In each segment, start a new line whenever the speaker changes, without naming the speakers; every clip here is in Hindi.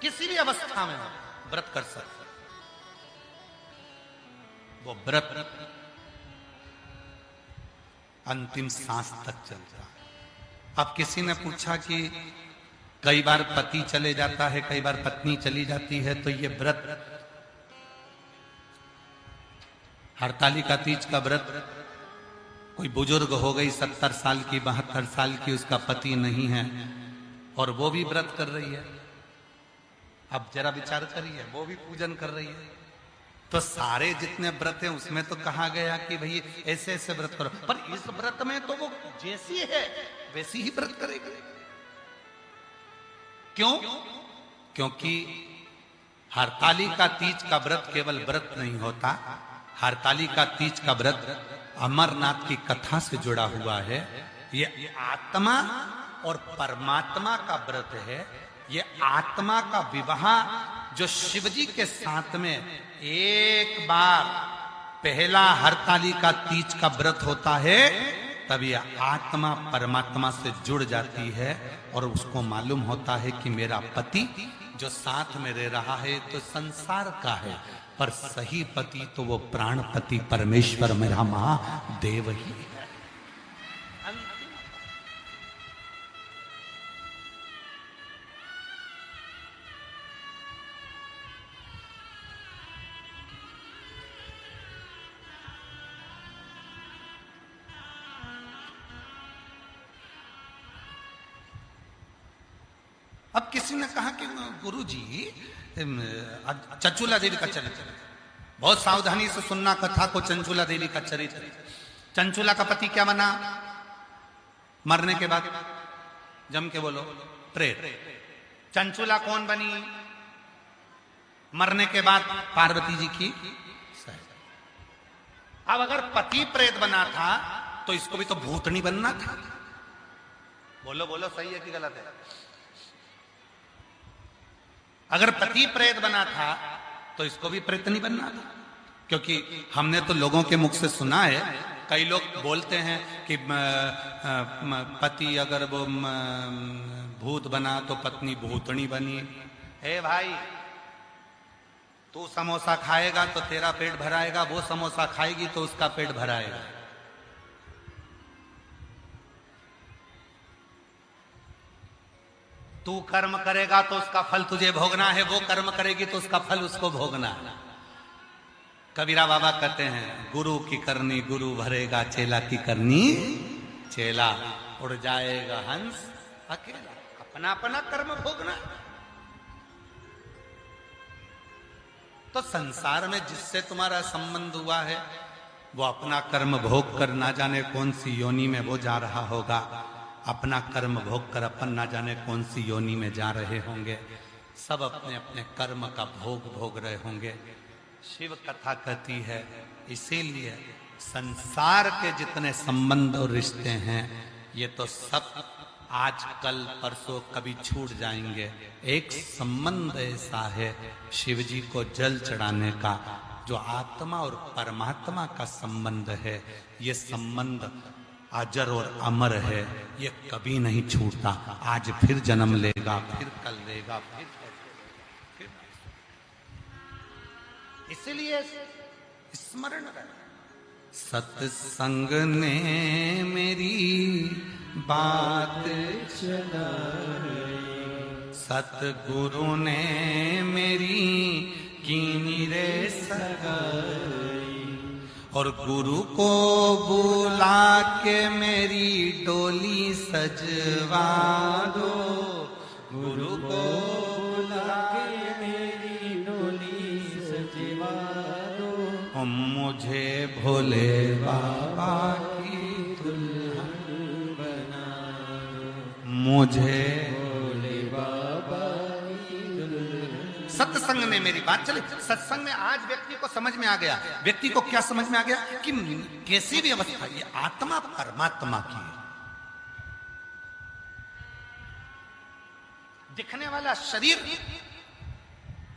किसी भी अवस्था में हो व्रत कर सकते, वो व्रत अंतिम सांस तक चलता है। अब किसी ने पूछा कि कई बार पति चले जाता है, कई बार पत्नी चली जाती है, तो ये व्रत हरतालिका तीज का व्रत, कोई बुजुर्ग हो गई 70 साल की 72 साल की, उसका पति नहीं है और वो भी व्रत कर रही है, अब जरा विचार करिए, वो भी पूजन कर रही है, तो सारे जितने व्रत हैं उसमें तो कहा गया कि भाई ऐसे ऐसे व्रत करो, पर इस व्रत में तो वो जैसी है वैसी ही व्रत करेगा। क्यों? क्योंकि हरतालिका तीज का व्रत केवल व्रत नहीं होता, हरतालिका तीज का व्रत अमरनाथ की कथा से जुड़ा हुआ है। ये आत्मा और परमात्मा का व्रत है। ये आत्मा का विवाह जो शिवजी के साथ में एक बार पहला हरतालिका तीज का व्रत होता है, तब यह आत्मा परमात्मा से जुड़ जाती है और उसको मालूम होता है कि मेरा पति जो साथ में रह रहा है तो संसार का है, पर सही पति तो वो प्राणपति परमेश्वर मेरा महादेव ही है। अब किसी ने कहा कि गुरुजी चंचूला देवी का चरित्र, बहुत सावधानी से सुनना कथा को, चंचूला देवी का चरित्र। चंचूला का पति क्या बना मरने के बाद? जम के बोलो, प्रेत। चंचूला कौन बनी मरने के बाद? पार्वती जी की सहेली। अब अगर पति प्रेत बना था तो इसको भी तो भूतनी बनना था। बोलो बोलो, सही है कि गलत है? अगर पति प्रेत बना था तो इसको भी प्रेत नहीं बनना था, क्योंकि हमने तो लोगों के मुख से सुना है, कई लोग बोलते हैं कि पति अगर वो भूत बना तो पत्नी भूतनी बनी। हे भाई, तू समोसा खाएगा तो तेरा पेट भराएगा, वो समोसा खाएगी तो उसका पेट भराएगा। तू कर्म करेगा तो उसका फल तुझे भोगना है, वो कर्म करेगी तो उसका फल उसको भोगना है। कबीरा बाबा कहते हैं, गुरु की करनी गुरु भरेगा, चेला की करनी चेला, उड़ जाएगा हंस अकेला। अपना अपना कर्म भोगना। तो संसार में जिससे तुम्हारा संबंध हुआ है वो अपना कर्म भोग कर ना जाने कौन सी योनि में वो जा रहा होगा, अपना कर्म भोग कर अपन ना जाने कौन सी योनि में जा रहे होंगे। सब अपने अपने कर्म का भोग भोग रहे होंगे। शिव कथा कहती है, इसीलिए संसार के जितने संबंध और रिश्ते हैं ये तो सब आज कल परसों कभी छूट जाएंगे। एक संबंध ऐसा है शिव जी को जल चढ़ाने का, जो आत्मा और परमात्मा का संबंध है। ये संबंध अजर और अमर है, ये कभी नहीं छूटता। आज फिर जन्म लेगा, फिर कल लेगा, फिर इसलिए स्मरण रहे। सत्संग ने मेरी बात चलाई, सतगुरु ने मेरी कीनी रे सगाई, और गुरु को बुला के मेरी डोली सजवा दो, गुरु को बुला के मेरी डोली सजवा दो, मुझे भोले बाबा की दुल्हन बना दो, मुझे भोले बाबा की दुल्हन। सत्संग ने मेरी बात चली। सत्संग में आज व्यक्ति को समझ में आ गया। व्यक्ति को क्या समझ में आ गया कि कैसी भी अवस्था, ये आत्मा परमात्मा की है। दिखने वाला शरीर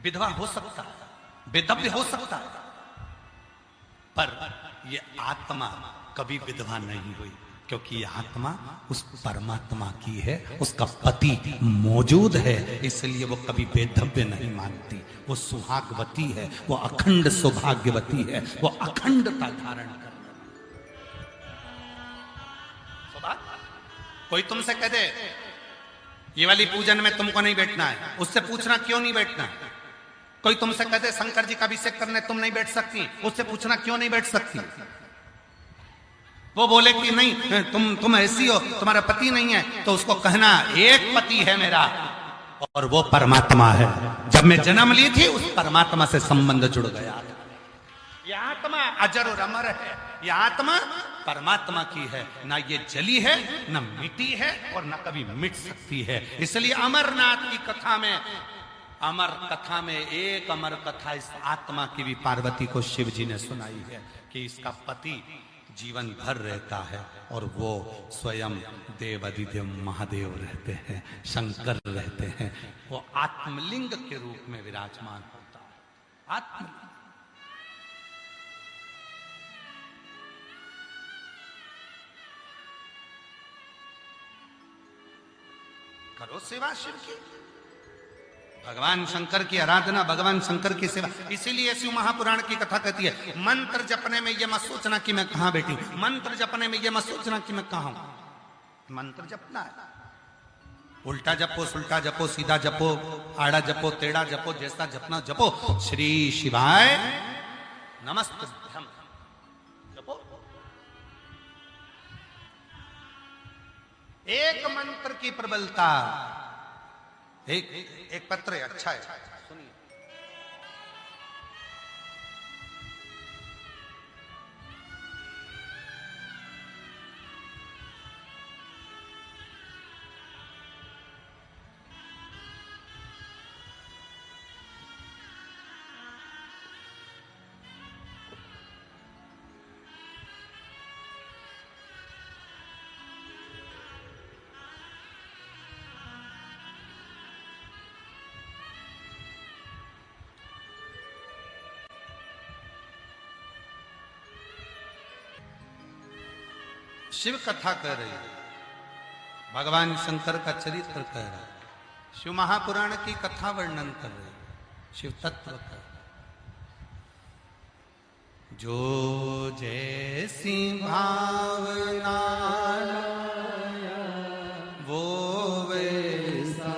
विधवा हो सकता है, बेदव्य हो सकता है, पर ये आत्मा कभी विधवा नहीं हुई। क्योंकि आत्मा उस परमात्मा की है, उसका पति मौजूद है, इसलिए वो कभी बेधव्य नहीं मानती। वो सुहागवती है, वो अखंड सौभाग्यवती है, वो अखंडता धारण कर। कोई तुमसे कह दे ये वाली पूजन में तुमको नहीं बैठना है, उससे पूछना क्यों नहीं बैठना है। कोई तुमसे कह दे शंकर जी का अभिषेक करने तुम नहीं बैठ सकती, उससे पूछना क्यों नहीं बैठ सकती। वो बोले कि नहीं तुम ऐसी हो, तुम्हारा पति नहीं है, तो उसको कहना एक पति है मेरा और वो परमात्मा है। जब मैं जन्म ली थी उस परमात्मा से संबंध जुड़ गया। यह आत्मा अजर और अमर है, यह आत्मा परमात्मा की है, ना ये जली है ना मिटी है और ना कभी मिट सकती है। इसलिए अमरनाथ की कथा में, अमर कथा में एक अमर कथा इस आत्मा की भी पार्वती को शिव जी ने सुनाई है कि इसका पति जीवन भर रहता है और वो स्वयं देवादिदेव महादेव रहते हैं, शंकर रहते हैं। वो आत्मलिंग के रूप में विराजमान होता है। आत्मलिंग करो सेवा शिव की, भगवान शंकर की आराधना, भगवान शंकर की सेवा। इसीलिए शिव महापुराण की कथा कहती है मंत्र जपने में ये मत सोचना कि मैं कहां बैठी हूं, मंत्र जपने में ये मत सोचना कि मैं कहां हूं। मंत्र जपना है, उल्टा जपो, सुल्टा जपो, सीधा जपो, आड़ा जपो, टेढ़ा जपो, जैसा जपना जपो। श्री शिवाय नमस्तुभ्यम जपो। एक मंत्र की प्रबलता। एक पत्र है, अच्छा है, सुनिए। शिव कथा कह रही है, भगवान शंकर का चरित्र कह रहा है, शिव महापुराण की कथा वर्णन कर रही है, शिव तत्व का। जो जैसी भावना वो वैसा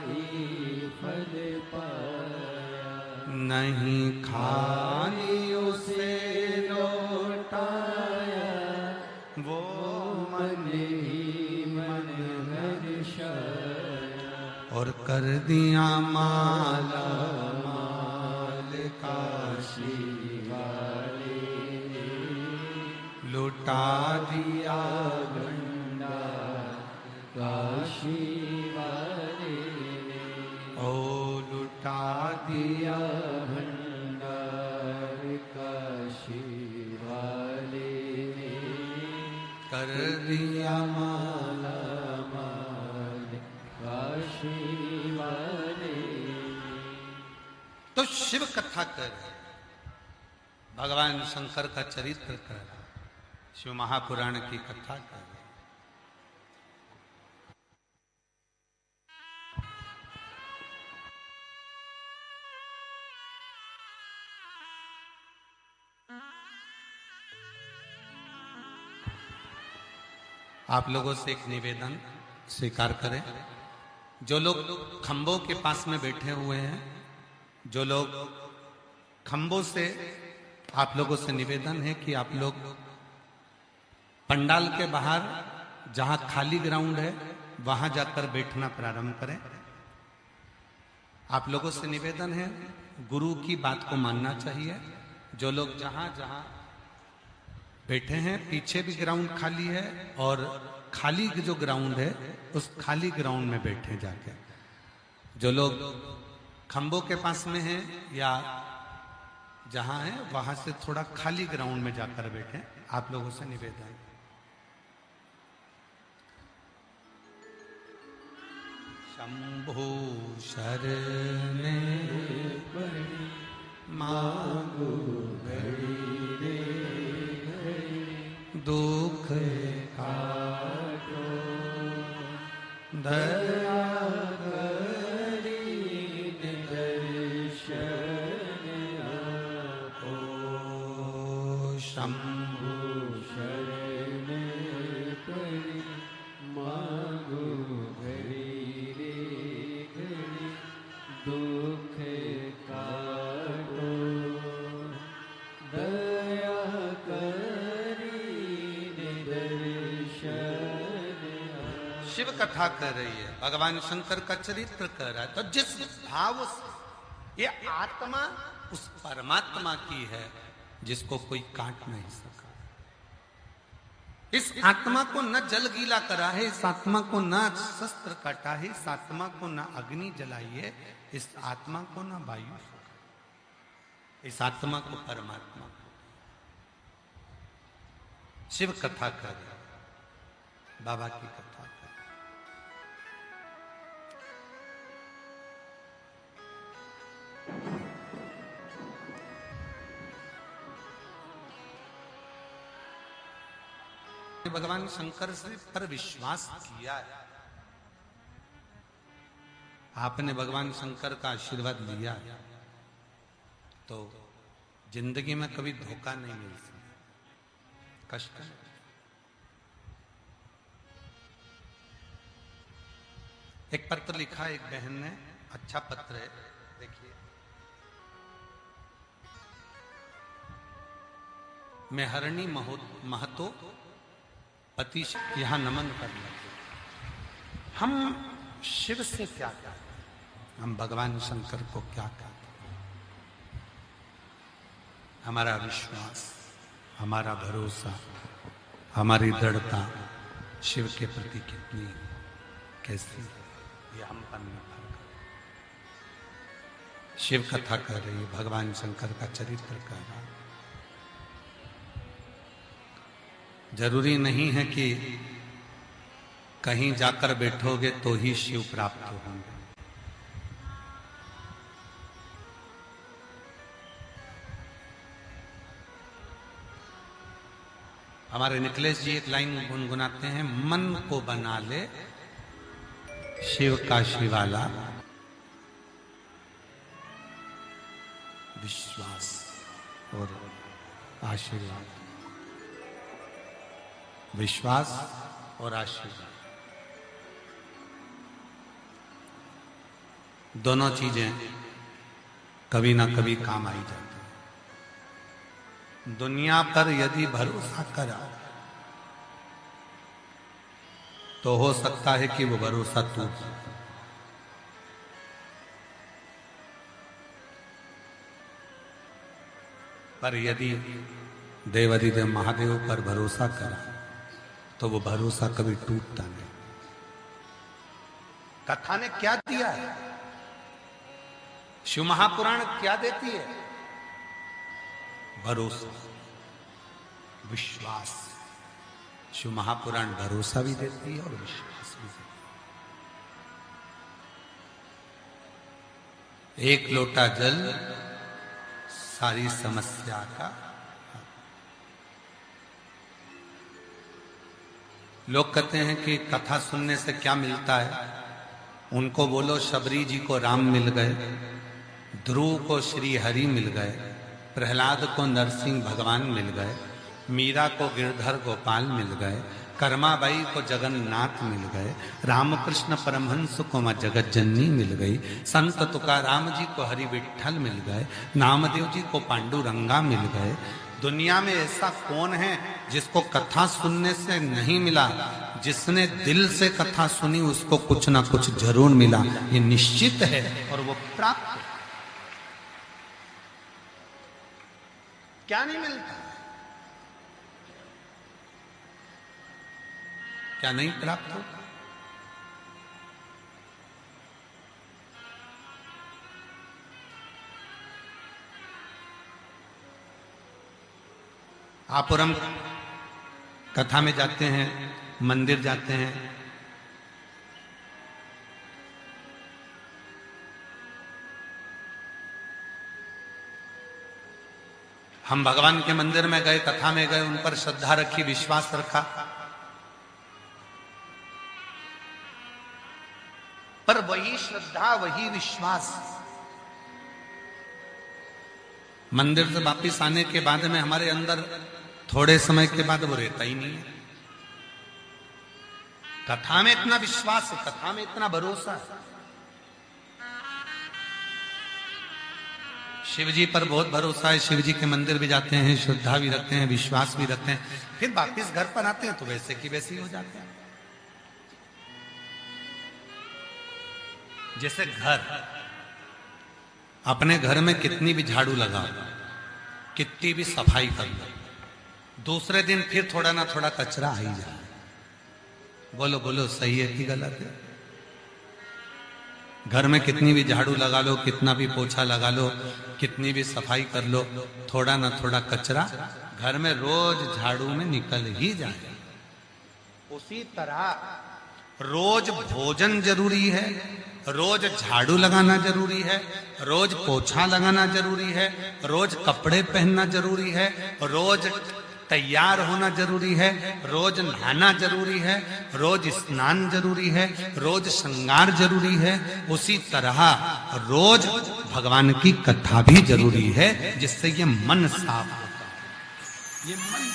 ही फल पाया, नहीं खानी उसे लौटाया, वो मन ही मन हर्षाया, और कर दिया माला माल काशी वाले, लुटा दिया भंडार काशी वाले, ओ लुटा दिया भंडार काशी वाले, कर दिया माला माल काशी वाले। तो शिव कथा कर, भगवान शंकर का चरित्र कर, शिव महापुराण की कथा कर। आप लोगों से एक निवेदन स्वीकार करें। जो लोग खंभों के पास में बैठे हुए हैं, जो लोग खंभों से, आप लोगों से निवेदन है कि आप लोग पंडाल के बाहर जहां खाली ग्राउंड है वहां जाकर बैठना प्रारंभ करें। आप लोगों से निवेदन है, गुरु की बात को मानना चाहिए। जो लोग जहां जहां बैठे हैं, पीछे भी ग्राउंड खाली है और खाली जो ग्राउंड है उस खाली ग्राउंड में बैठे जाके। जो लोग खंभों के पास में हैं या जहां है वहां से थोड़ा खाली ग्राउंड में जाकर बैठे। आप लोगों से निवेदन। शंभो शरणे पड़ी मांगो घड़ी रे घड़ी, दुख का शंभु
शरण परि मांगो घड़ी रे घड़ी दुख काटो दया करी दर्शन।
शिव कथा कर रही है, भगवान शंकर का चरित्र कर रहा है। तो जिस भाव से ये आत्मा उस परमात्मा की है जिसको कोई काट नहीं सका, इस आत्मा को न जल गीला करा है, इस आत्मा को न शस्त्र काटा है, इस आत्मा को न अग्नि जलाई है, इस आत्मा को न वायु सुखा, इस आत्मा को परमात्मा को शिव कथा कर, बाबा की कथा कर। भगवान शंकर से पर विश्वास किया है, आपने भगवान शंकर का आशीर्वाद लिया तो जिंदगी में कभी धोखा नहीं मिल सकता, कष्ट। एक पत्र लिखा एक बहन ने, अच्छा पत्र है, देखिए। मैं हरणी महतो पति यहां नमन करना। हम शिव से क्या कहते, हम भगवान शंकर को क्या कहते? हमारा विश्वास, हमारा भरोसा, हमारी दृढ़ता शिव के प्रति कितनी कैसी, ये हम पर निर्भर कर। शिव कथा कर रही है, भगवान शंकर का चरित्र कर रहा है। जरूरी नहीं है कि कहीं जाकर बैठोगे तो ही शिव प्राप्त होंगे। हमारे निकलेश जी एक लाइन गुनगुनाते हैं, मन को बना ले शिव का शिवाला, विश्वास और आशीर्वाद, विश्वास और आशीर्वाद दोनों चीजें कभी ना कभी काम आई जाती है। दुनिया पर यदि भरोसा करा तो हो सकता है कि वो भरोसा टूट जाए, पर यदि देवाधिदेव महादेव पर भरोसा करा तो वो भरोसा कभी टूटता नहीं। कथा ने क्या दिया है, शिव महापुराण क्या देती है? भरोसा, विश्वास। शिव महापुराण भरोसा भी देती है और विश्वास भी देती है। एक लोटा जल सारी समस्या का। लोग कहते हैं कि कथा सुनने से क्या मिलता है? उनको बोलो शबरी जी को राम मिल गए, ध्रुव को श्री हरि मिल गए, प्रहलाद को नरसिंह भगवान मिल गए, मीरा को गिरधर गोपाल मिल गए, कर्माबाई को जगन्नाथ मिल गए, रामकृष्ण परमहंस को मां जगत जननी मिल गई, संत तुकाराम जी को हरि विठ्ठल मिल गए, नामदेव जी को पांडुरंगा मिल गए। दुनिया में ऐसा कौन है जिसको कथा सुनने से नहीं मिला? जिसने दिल से कथा सुनी उसको कुछ ना कुछ जरूर मिला, ये निश्चित है और वो प्राप्त है। क्या नहीं मिलता? क्या नहीं प्राप्त होता? आप और हम कथा में जाते हैं, मंदिर जाते हैं, हम भगवान के मंदिर में गए, कथा में गए, उन पर श्रद्धा रखी, विश्वास रखा, पर वही श्रद्धा, वही विश्वास मंदिर से वापिस आने के बाद में हमारे अंदर थोड़े समय के बाद वो रहता ही नहीं है। कथा में इतना विश्वास है, कथा में इतना भरोसा है। शिव जी पर बहुत भरोसा है, शिव जी के मंदिर भी जाते हैं, श्रद्धा भी रखते हैं, विश्वास भी रखते हैं, फिर वापिस घर पर आते हैं तो वैसे की वैसे ही हो जाते हैं। जैसे घर, अपने घर में कितनी भी झाड़ू लगा, कितनी भी सफाई कर लो, दूसरे दिन फिर थोड़ा ना थोड़ा कचरा आ ही जाए। बोलो बोलो, सही है कि गलत है? घर में कितनी भी झाड़ू लगा लो, कितना भी पोछा लगा लो, कितनी भी सफाई कर लो, थोड़ा ना थोड़ा कचरा घर में रोज झाड़ू में निकल ही जाए। उसी तरह रोज भोजन जरूरी है, रोज झाड़ू लगाना जरूरी है, रोज पोछा लगाना जरूरी है, रोज कपड़े पहनना जरूरी है, रोज तैयार होना जरूरी है, रोज नहाना जरूरी है, रोज स्नान जरूरी है, रोज श्रृंगार जरूरी है। उसी तरह रोज भगवान की कथा भी जरूरी है, जिससे ये मन साफ होता है। ये मन